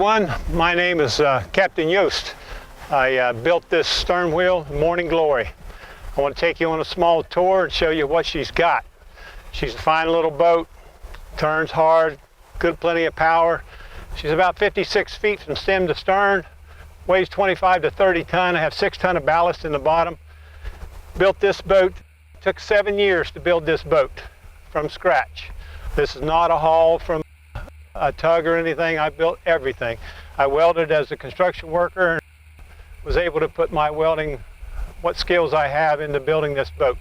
everyone, my name is Captain Yost. I built this Sternwheel Morning Glory. I want to take you on a small tour and show you what she's got. She's a fine little boat, turns hard, plenty of power. She's about 56 feet from stem to stern, weighs 25 to 30 ton. I have 6 ton of ballast in the bottom. Built this boat, took 7 years to build this boat from scratch. This is not a haul from a tug or anything. I built everything. I welded as a construction worker and was able to put my welding, what skills I have, into building this boat.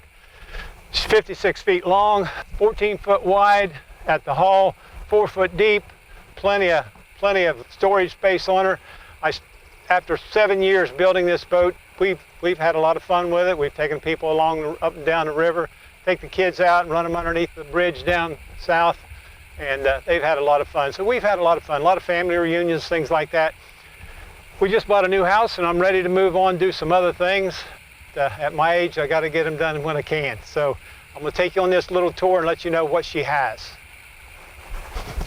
She's 56 feet long, 14 foot wide at the hull, 4 foot deep, plenty of storage space on her. After 7 years building this boat, we've had a lot of fun with it. We've taken people along up and down the river, take the kids out and run them underneath the bridge down south, and they've had a lot of fun. So we've had a lot of fun, a lot of family reunions, things like that. We just bought a new house and I'm ready to move on, do some other things. At my age, I got to get them done when I can. So I'm going to take you on this little tour and let you know what she has.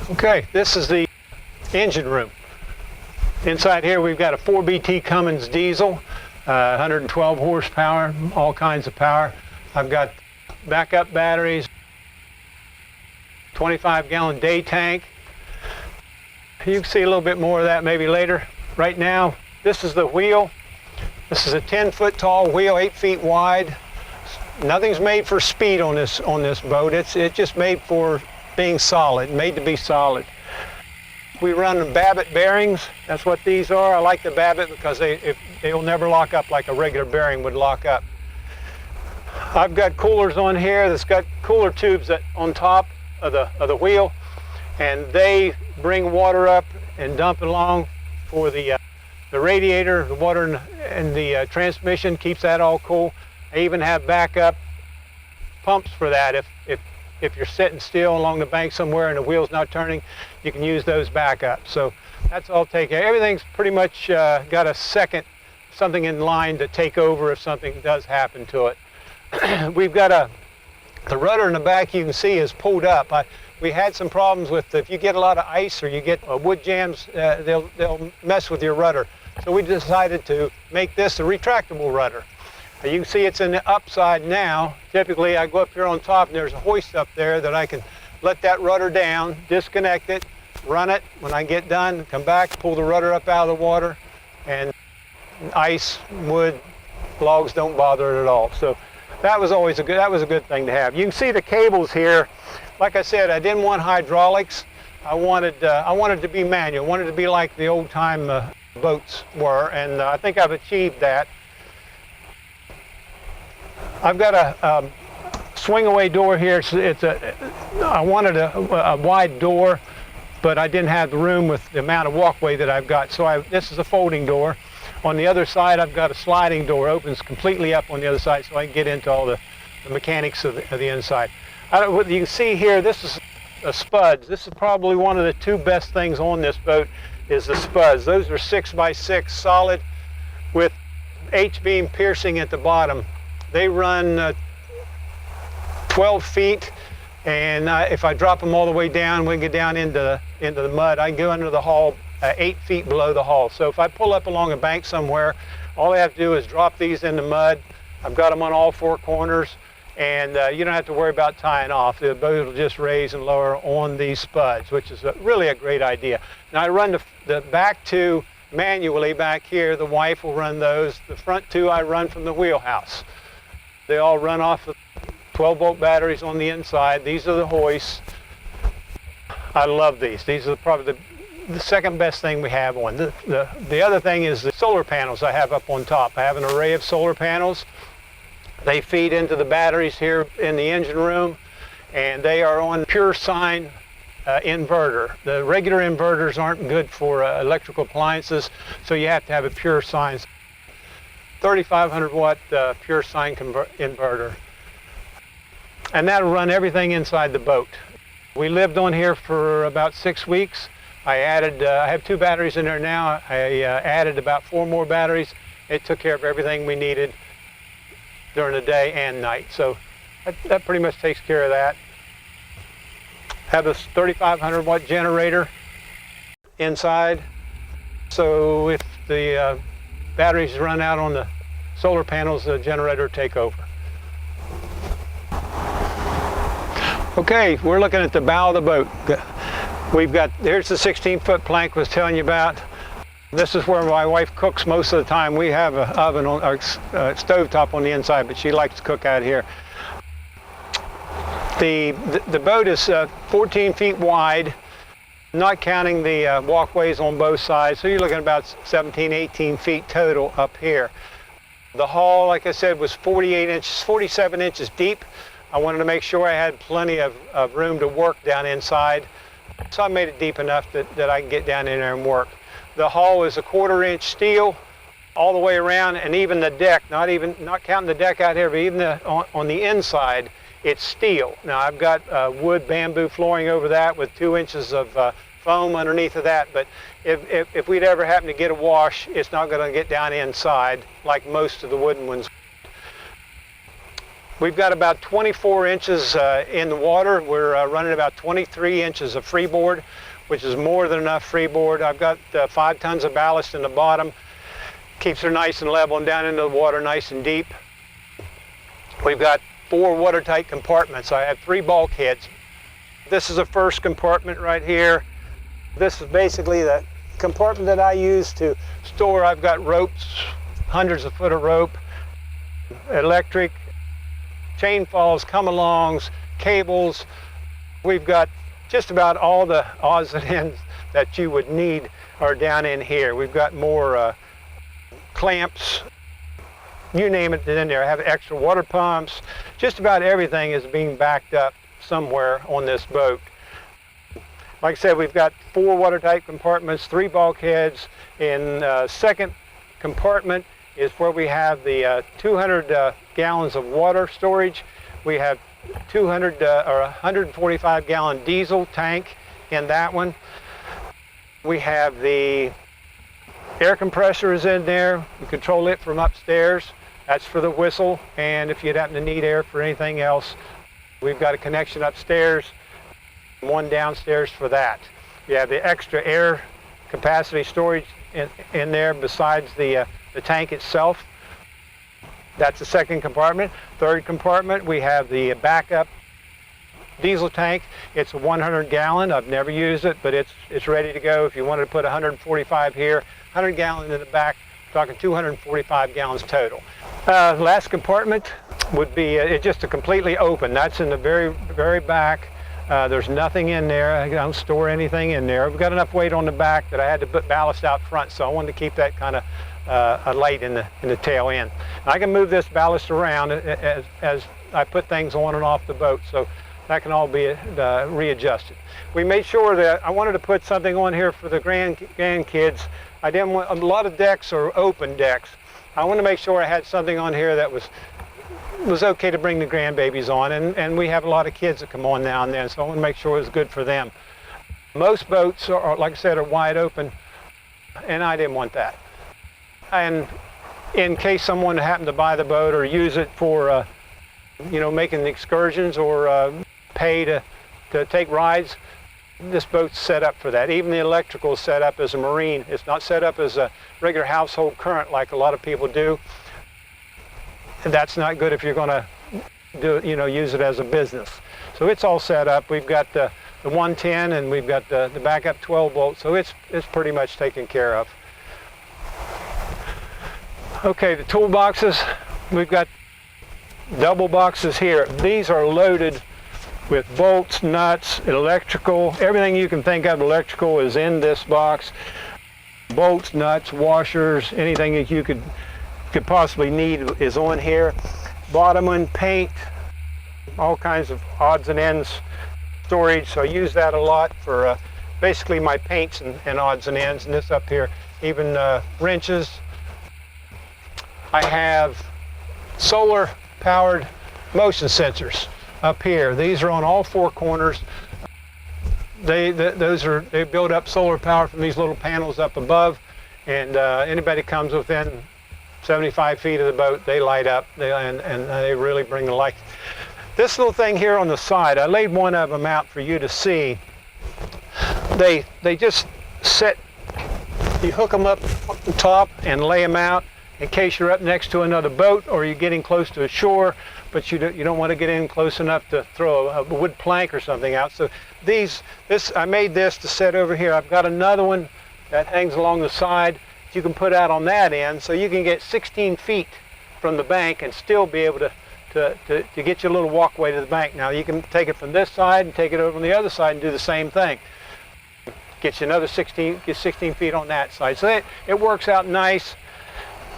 Okay, this is the engine room. Inside here we've got a 4BT Cummins diesel, 112 horsepower, all kinds of power. I've got backup batteries, 25-gallon day tank. You can see a little bit more of that maybe later. Right now, this is the wheel. This is a 10-foot tall wheel, 8 feet wide. Nothing's made for speed on this boat. It's just made for being solid, made to be solid. We run Babbitt bearings. That's what these are. I like the Babbitt because they'll never lock up like a regular bearing would lock up. I've got coolers on here that's got cooler tubes on top of the wheel, and they bring water up and dump it along for the radiator. The water and the transmission keeps that all cool. I even have backup pumps for that. If you're sitting still along the bank somewhere and the wheel's not turning, you can use those backups. So that's all taken. Everything's pretty much got a second, something in line to take over if something does happen to it. We've got the rudder in the back, you can see, is pulled up. We had some problems with, if you get a lot of ice or you get wood jams, they'll mess with your rudder. So we decided to make this a retractable rudder. You can see it's in the upside now. Typically I go up here on top and there's a hoist up there that I can let that rudder down, disconnect it, run it. When I get done, come back, pull the rudder up out of the water, and ice, wood, logs don't bother it at all. So that was a good thing to have. You can see the cables here. Like I said, I didn't want hydraulics. I wanted to be manual. I wanted to be like the old time boats were, and I think I've achieved that. I've got a swing away door here. I wanted a wide door, but I didn't have the room with the amount of walkway that I've got. So this is a folding door. On the other side, I've got a sliding door, opens completely up on the other side, so I can get into all the mechanics of the inside. What you can see here, this is a spuds. This is probably one of the 2 best things on this boat is the spuds. Those are 6x6 solid with H-beam piercing at the bottom. They run 12 feet, and if I drop them all the way down, we can get down into the mud. I can go under the hull 8 feet below the hull. So if I pull up along a bank somewhere, all I have to do is drop these in the mud. I've got them on all 4 corners, and you don't have to worry about tying off. The boat will just raise and lower on these spuds, which is really a great idea. Now I run the back 2 manually back here. The wife will run those. The front 2 I run from the Wheelhouse. They all run off of 12-volt batteries on the inside. These are the hoists. I love these. These are probably the second best thing we have on. The other thing is the solar panels I have up on top. I have an array of solar panels. They feed into the batteries here in the engine room, and they are on pure sine inverter. The regular inverters aren't good for electrical appliances, so you have to have a pure sine 3,500 watt pure sine inverter. And that'll run everything inside the boat. We lived on here for about 6 weeks. I have 2 batteries in there now. I added about 4 more batteries. It took care of everything we needed during the day and night. So that pretty much takes care of that. Have this 3,500 watt generator inside. So if the batteries run out on the solar panels, the generator will take over. Okay, we're looking at the bow of the boat. Here's the 16-foot plank I was telling you about. This is where my wife cooks most of the time. We have an oven on our stovetop on the inside, but she likes to cook out here. The boat is 14 feet wide, not counting the walkways on both sides. So you're looking at about 17, 18 feet total up here. The hull, like I said, was 47 inches deep. I wanted to make sure I had plenty of room to work down inside. So I made it deep enough that I can get down in there and work. The hull is a 1/4 inch steel all the way around, and even the deck, not counting the deck out here, but even on the inside, it's steel. Now I've got wood bamboo flooring over that with 2 inches of foam underneath of that, but if we'd ever happen to get a wash, it's not going to get down inside like most of the wooden ones. We've got about 24 inches in the water. We're running about 23 inches of freeboard, which is more than enough freeboard. I've got 5 tons of ballast in the bottom. Keeps her nice and level and down into the water nice and deep. We've got 4 watertight compartments. I have 3 bulkheads. This is the first compartment right here. This is basically the compartment that I use to store. I've got ropes, hundreds of foot of rope, electric, chain falls, come-alongs, cables. We've got just about all the odds and ends that you would need are down in here. We've got more clamps, you name it in there. I have extra water pumps. Just about everything is being backed up somewhere on this boat. Like I said, we've got 4 watertight compartments, 3 bulkheads. In second compartment is where we have the 200 gallons of water storage. We have 200 or 145 gallon diesel tank in that one. We have the air compressor is in there. We control it from upstairs. That's for the whistle, and if you'd happen to need air for anything else, we've got a connection upstairs, one downstairs for that. You have the extra air capacity storage in there besides the tank itself. That's the second compartment. Third compartment, we have the backup diesel tank. It's a 100 gallon. I've never used it, but it's ready to go. If you wanted to put 145 here, 100 gallon in the back, talking 245 gallons total. Last compartment would be it's just a completely open. That's in the very, very back. There's nothing in there. I don't store anything in there. We've got enough weight on the back that I had to put ballast out front, so I wanted to keep that kind of light in the tail end. I can move this ballast around as I put things on and off the boat, so that can all be readjusted. We made sure that I wanted to put something on here for the grandkids. I didn't want a lot of decks or open decks. I want to make sure I had something on here that was okay to bring the grandbabies on, and we have a lot of kids that come on now and then, so I want to make sure it was good for them. Most boats are, like I said, are wide open, and I didn't want that. And in case someone happened to buy the boat or use it for making excursions or pay to take rides, this boat's set up for that. Even the electrical is set up as a marine. It's not set up as a regular household current like a lot of people do. That's not good if you're going to use it as a business. So it's all set up. We've got the 110 and we've got the backup 12 volt. So it's pretty much taken care of. Okay, the toolboxes. We've got double boxes here. These are loaded with bolts, nuts, electrical, everything you can think of electrical is in this box. Bolts, nuts, washers, anything that you could possibly need is on here. Bottom one, paint, all kinds of odds and ends storage. So I use that a lot for basically my paints and odds and ends. And this up here, even wrenches. I have solar powered motion sensors up here. These are on all 4 corners. They build up solar power from these little panels up above, and anybody comes within 75 feet of the boat, they light up, and they really bring the light. This little thing here on the side, I laid one of them out for you to see. They just sit You hook them up the top and lay them out in case you're up next to another boat or you're getting close to a shore, but you don't want to get in close enough to throw a wood plank or something out. So I made this to set over here. I've got another one that hangs along the side you can put out on that end, so you can get 16 feet from the bank and still be able to get your little walkway to the bank. Now you can take it from this side and take it over on the other side and do the same thing. Get you another 16 feet on that side. So it works out nice,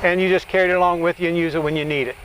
and you just carry it along with you and use it when you need it.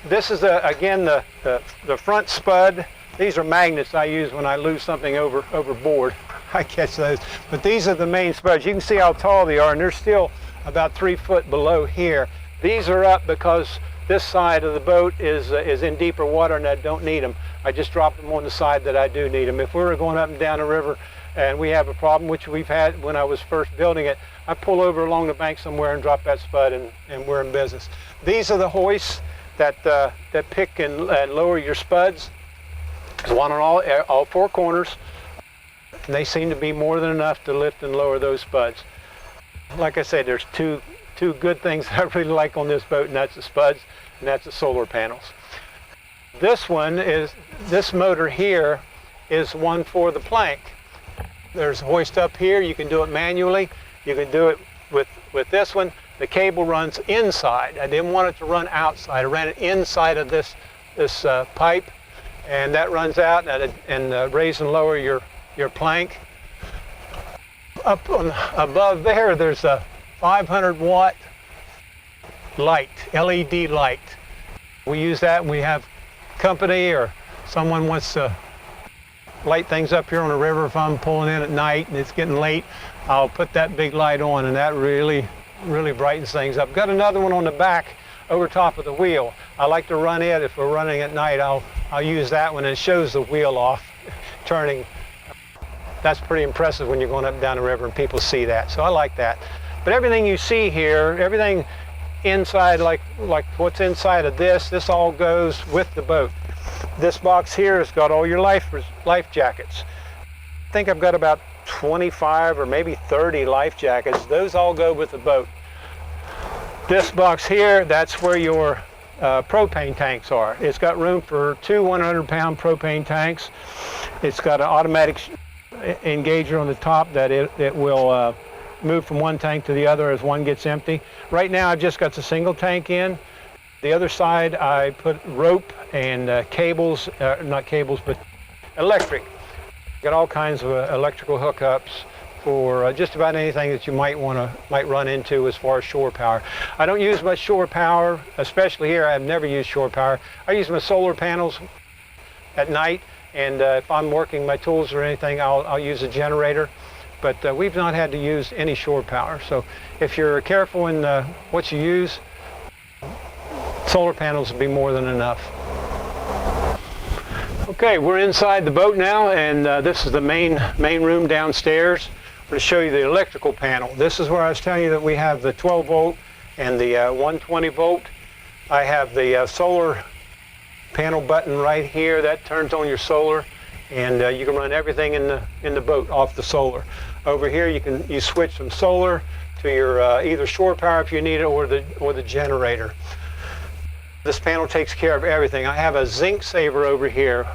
This is again the front spud. These are magnets I use when I lose something overboard. I catch those. But these are the main spuds. You can see how tall they are, and they're still about 3 foot below here. These are up because this side of the boat is in deeper water and I don't need them. I just drop them on the side that I do need them. If we were going up and down the river and we have a problem, which we've had when I was first building it, I pull over along the bank somewhere and drop that spud, and we're in business. These are the hoists that pick and lower your spuds. There's one on all four corners. And they seem to be more than enough to lift and lower those spuds. Like I said, there's two good things I really like on this boat, and that's the spuds and that's the solar panels. This motor here is one for the plank. There's a hoist up here. You can do it manually. You can do it with this one. The cable runs inside. I didn't want it to run outside. I ran it inside of this pipe, and that runs out and raise and lower your plank. Up above there's a 500 watt light, LED light. We use that when we have company or someone wants to light things up here on the river. If I'm pulling in at night and it's getting late, I'll put that big light on, and that really brightens things up. Got another one on the back over top of the wheel. I like to run it. If we're running at night, I'll use that one, and it shows the wheel off turning. That's pretty impressive when you're going up and down the river and people see that. So I like that. But everything you see here, everything inside, like what's inside of this all goes with the boat. This box here has got all your life jackets. I think I've got about 25 or maybe 30 life jackets. Those all go with the boat. This box here, that's where your propane tanks are. It's got room for two 100-pound propane tanks. It's got an automatic engager on the top that it will move from one tank to the other as one gets empty. Right now I've just got the single tank in. The other side I put rope and cables, not cables but electric. Got all kinds of electrical hookups for just about anything that you might run into as far as shore power. I don't use much shore power, especially here. I've never used shore power. I use my solar panels at night, and if I'm working my tools or anything, I'll use a generator. But we've not had to use any shore power. So if you're careful in what you use, solar panels will be more than enough. Okay, we're inside the boat now, and this is the main room downstairs. I'm going to show you the electrical panel. This is where I was telling you that we have the 12 volt and the 120 volt. I have the solar panel button right here that turns on your solar, and you can run everything in the boat off the solar. Over here you switch from solar to your either shore power if you need it, or the generator. This panel takes care of everything. I have a zinc saver over here.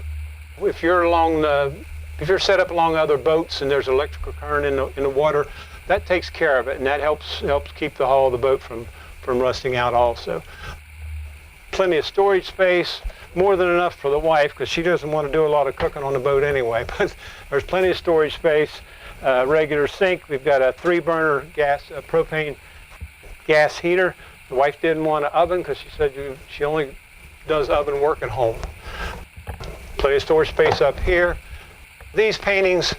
If you're set up along other boats and there's electrical current in the water, that takes care of it, and that helps keep the hull of the boat from rusting out also. Plenty of storage space, more than enough for the wife because she doesn't want to do a lot of cooking on the boat anyway, but there's plenty of storage space. Regular sink. We've got a 3-burner propane gas heater. The wife didn't want an oven because she said she only does oven work at home. Plenty of storage space up here. These paintings,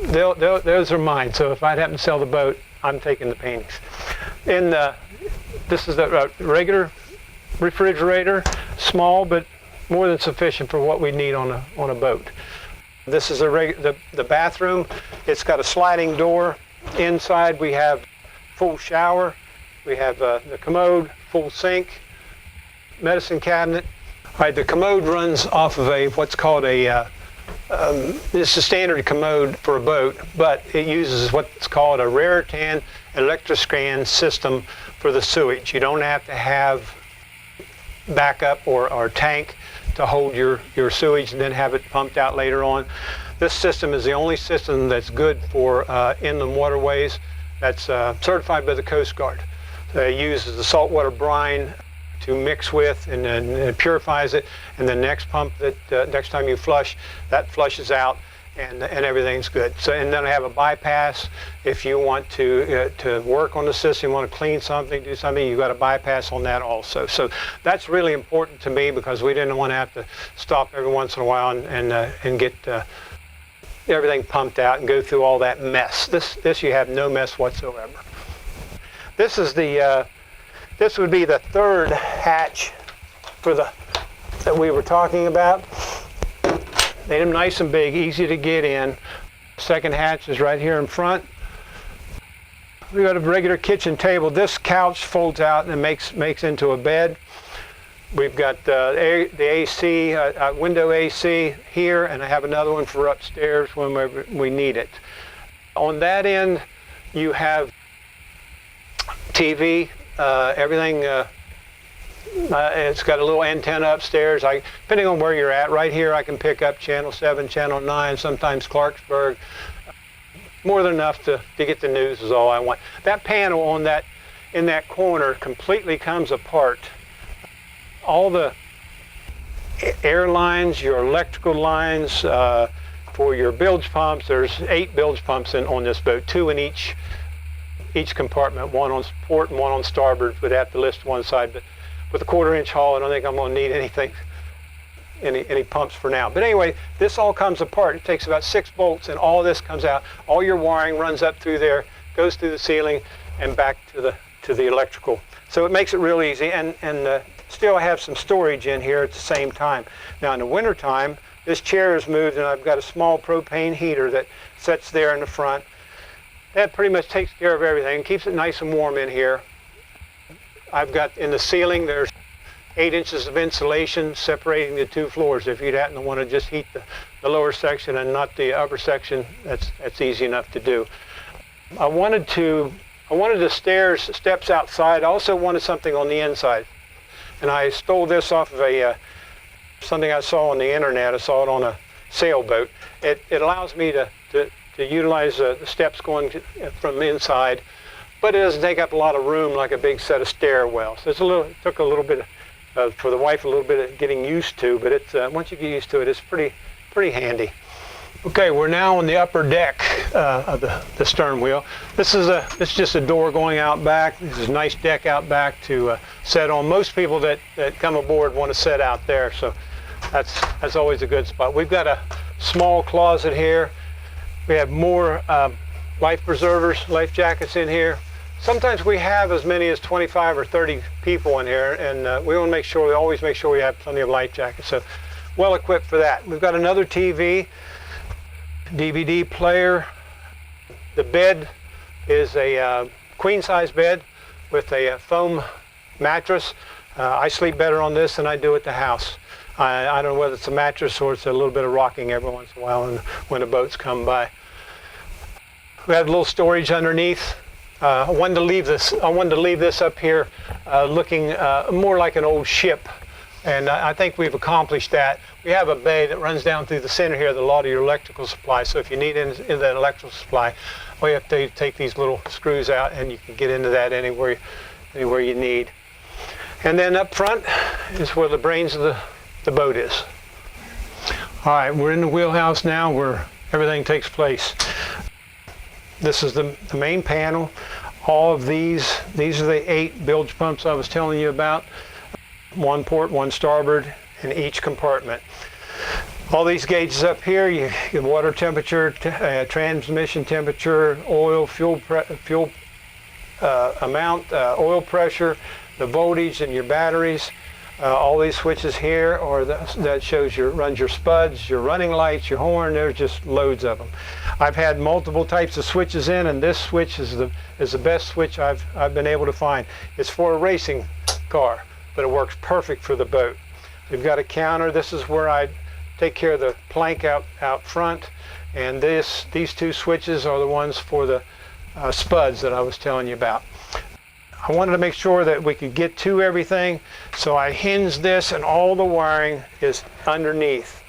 those are mine. So if I'd happen to sell the boat, I'm taking the paintings. And this is the regular refrigerator, small but more than sufficient for what we need on a boat. This is the bathroom. It's got a sliding door. Inside we have full shower. We have the commode, full sink, medicine cabinet. All right, the commode runs off of what's called a It's a standard commode for a boat, but it uses what's called a Raritan electroscan system for the sewage. You don't have to have backup or tank to hold your sewage and then have it pumped out later on. This system is the only system that's good for inland waterways that's certified by the Coast Guard. It uses the saltwater brine to mix with, and then it purifies it, and the next pump that next time you flush, that flushes out, and everything's good. So, and then I have a bypass. If you want to work on the system, you want to clean something, do something, you've got a bypass on that also. So that's really important to me, because we didn't want to have to stop every once in a while and get everything pumped out and go through all that mess. This you have no mess whatsoever. This is the this would be the third hatch for that we were talking about. Made them nice and big, easy to get in. Second hatch is right here in front. We got a regular kitchen table. This couch folds out and makes into a bed. We've got the AC, window AC here, and I have another one for upstairs when we need it. On that end, you have TV, everything. It's got a little antenna upstairs. Depending on where you're at, right here I can pick up Channel 7, Channel 9, sometimes Clarksburg. More than enough to get the news is all I want. That panel on in that corner completely comes apart. All the air lines, your electrical lines, for your bilge pumps, there's 8 bilge pumps on this boat, 2 in each compartment, 1 on port and 1 on starboard. Would have to list one side, but with a 1/4-inch hull, I don't think I'm going to need any pumps for now. But anyway, this all comes apart. It takes about 6 bolts, and all this comes out. All your wiring runs up through there, goes through the ceiling, and back to the electrical. So it makes it real easy, and still I have some storage in here at the same time. Now in the winter time, this chair is moved, and I've got a small propane heater that sits there in the front. That pretty much takes care of everything, keeps it nice and warm in here. I've got in the ceiling, there's 8 inches of insulation separating the 2 floors. If you'd happen to want to just heat the lower section and not the upper section, that's easy enough to do. I wanted the steps outside. I also wanted something on the inside. And I stole this off of something I saw on the internet. I saw it on a sailboat. It allows me to utilize the steps going from the inside, but it doesn't take up a lot of room like a big set of stairwells. So it took a little bit for the wife, a little bit of getting used to, but once you get used to it, it's pretty handy. Okay, we're now on the upper deck of the stern wheel. This is just a door going out back. This is a nice deck out back to set on. Most people that come aboard want to set out there, so that's always a good spot. We've got a small closet here. We have more life preservers, life jackets in here. Sometimes we have as many as 25 or 30 people in here, and we always make sure we have plenty of life jackets. So well equipped for that. We've got another TV, DVD player. The bed is a queen size bed with a foam mattress. I sleep better on this than I do at the house. I don't know whether it's a mattress or it's a little bit of rocking every once in a while when the boats come by. We have a little storage underneath. I wanted to leave this up here looking more like an old ship, and I think we've accomplished that. We have a bay that runs down through the center here, a lot of your electrical supply. So if you need in that electrical supply, all you have to do is take these little screws out, and you can get into that anywhere you need. And then up front is where the brains of the boat is. All right, we're in the wheelhouse now, where everything takes place. This is the main panel. All of these are the 8 bilge pumps I was telling you about. 1 port, 1 starboard in each compartment. All these gauges up here, you get water temperature, transmission temperature, oil, fuel amount, oil pressure, the voltage in your batteries. All these switches here that runs your spuds, your running lights, your horn. There's just loads of them. I've had multiple types of switches in, and this switch is the best switch I've been able to find. It's for a racing car, but it works perfect for the boat. We've got a counter. This is where I take care of the plank out front, and these two switches are the ones for the spuds that I was telling you about. I wanted to make sure that we could get to everything, so I hinged this, and all the wiring is underneath.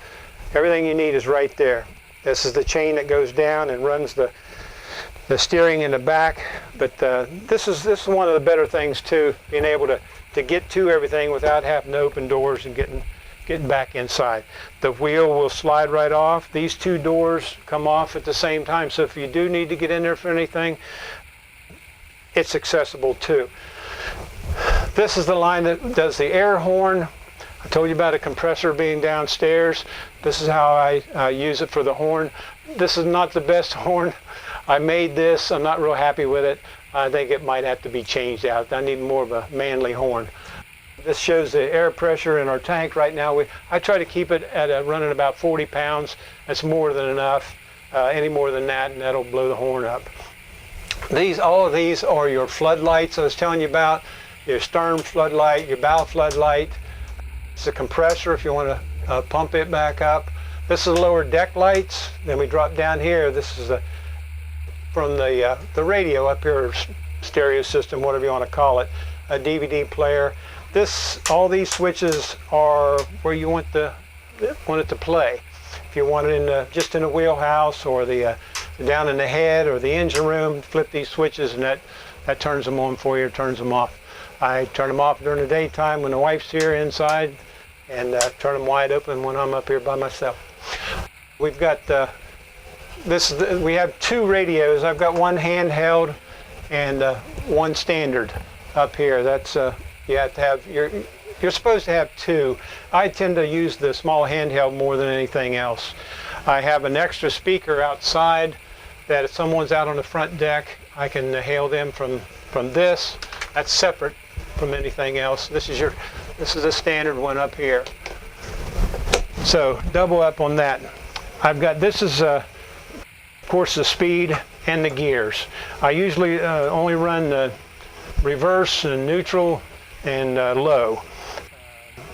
Everything you need is right there. This is the chain that goes down and runs the steering in the back. But this is one of the better things too, being able to get to everything without having to open doors and getting back inside. The wheel will slide right off. These two doors come off at the same time, so if you do need to get in there for anything, it's accessible too. This is the line that does the air horn. I told you about a compressor being downstairs. This is how I use it for the horn. This is not the best horn. I made this. I'm not real happy with it. I think it might have to be changed out. I need more of a manly horn. This shows the air pressure in our tank right now. I try to keep it at running about 40 pounds. That's more than enough. Any more than that, and that'll blow the horn up. All of these are your floodlights I was telling you about. Your stern floodlight, your bow floodlight. It's a compressor if you want to pump it back up. This is lower deck lights. Then we drop down here. This is from the radio up here, stereo system, whatever you want to call it, a DVD player. All these switches are where you want it to play. If you want it just in a wheelhouse, or down in the head, or the engine room, flip these switches and that turns them on for you, or turns them off. I turn them off during the daytime when the wife's here inside, and turn them wide open when I'm up here by myself. We've got we have two radios. I've got one handheld and one standard up here. That's you have to have you're supposed to have two. I tend to use the small handheld more than anything else. I have an extra speaker outside that if someone's out on the front deck, I can hail them from this. That's separate from anything else. This is a standard one up here. So double up on that. I've got of course, the speed and the gears. I usually only run the reverse and neutral and low.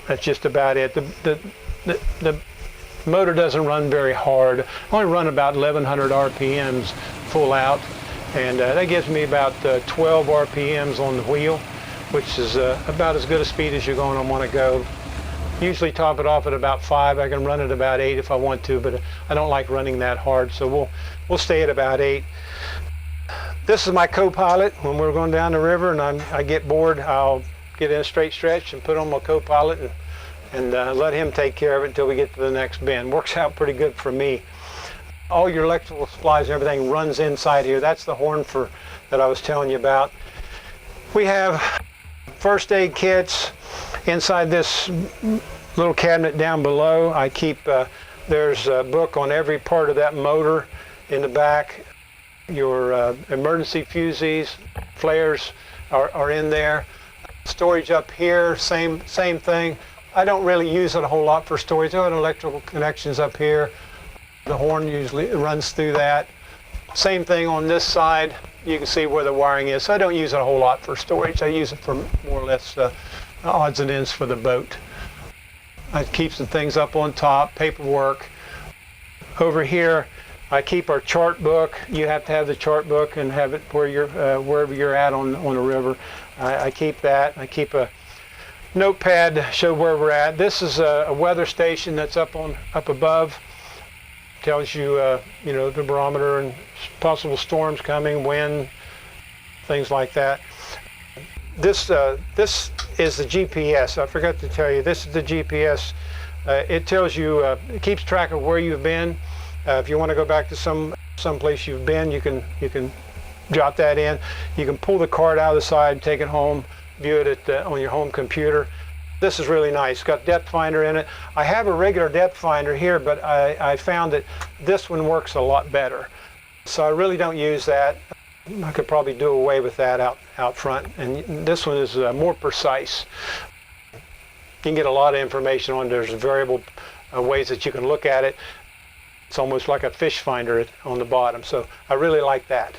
That's just about it. The motor doesn't run very hard. I only run about 1100 RPMs full out, and that gives me about 12 RPMs on the wheel, which is about as good a speed as you're going to want to go. Usually top it off at about 5. I can run it about 8 if I want to, but I don't like running that hard, so we'll stay at about 8. This is my co-pilot. When we're going down the river and I get bored, I'll get in a straight stretch and put on my co-pilot and let him take care of it until we get to the next bend. Works out pretty good for me. All your electrical supplies and everything runs inside here. That's the horn that I was telling you about. We have first aid kits inside this little cabinet down below. I keep there's a book on every part of that motor in the back. Your emergency fuses, flares are in there. Storage up here, same thing. I don't really use it a whole lot for storage. I have electrical connections up here. The horn usually runs through that. Same thing on this side. You can see where the wiring is. So I don't use it a whole lot for storage. I use it for more or less odds and ends for the boat. I keep some things up on top, paperwork. Over here, I keep our chart book. You have to have the chart book and have it wherever you're at on the river. I keep that. I keep a notepad to show where we're at. This is a weather station that's up above. Tells you the barometer and possible storms coming, wind, things like that. This is the GPS. I forgot to tell you. This is the GPS. It tells you, it keeps track of where you've been. If you want to go back to some place you've been, you can jot that in. You can pull the card out of the side, take it home, view it on your home computer. This is really nice. It's got depth finder in it. I have a regular depth finder here, but I found that this one works a lot better. So I really don't use that. I could probably do away with that out front. And this one is more precise. You can get a lot of information on. There's variable ways that you can look at it. It's almost like a fish finder on the bottom. So I really like that.